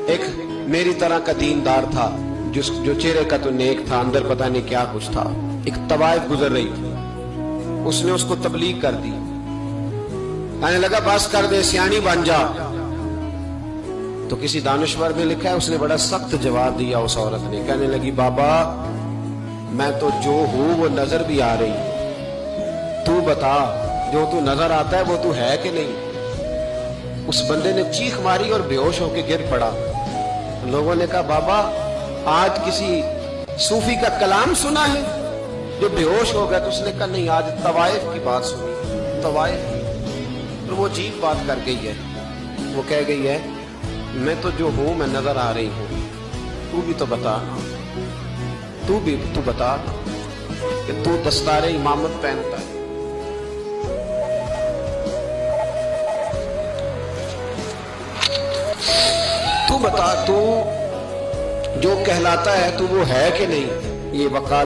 ایک میری طرح کا دیندار تھا جو چہرے کا تو نیک تھا، اندر پتہ نہیں کیا کچھ تھا. ایک طوائف گزر رہی تھی، اس نے اس کو تبلیغ کر دی. کہنے لگا بس کر دے، سیانی بن جا. تو کسی دانشور میں لکھا ہے اس نے بڑا سخت جواب دیا. اس عورت نے کہنے لگی بابا میں تو جو ہوں وہ نظر بھی آ رہی، تو بتا جو تو نظر آتا ہے وہ تو ہے کہ نہیں. اس بندے نے چیخ ماری اور بے ہوش ہو کے گر پڑا. لوگوں نے کہا بابا آج کسی صوفی کا کلام سنا ہے جو بے ہوش ہو گیا؟ تو اس نے کہا نہیں، آج طوائف کی بات سنی. طوائف کی. اور وہ عجیب بات کر گئی ہے. وہ کہہ گئی ہے میں تو جو ہوں میں نظر آ رہی ہوں، تو بھی تو بتا، تو بتا کہ تو دستار امامت پہنتا ہے. تو بتا تو جو کہلاتا ہے تو وہ ہے کہ نہیں. یہ وقال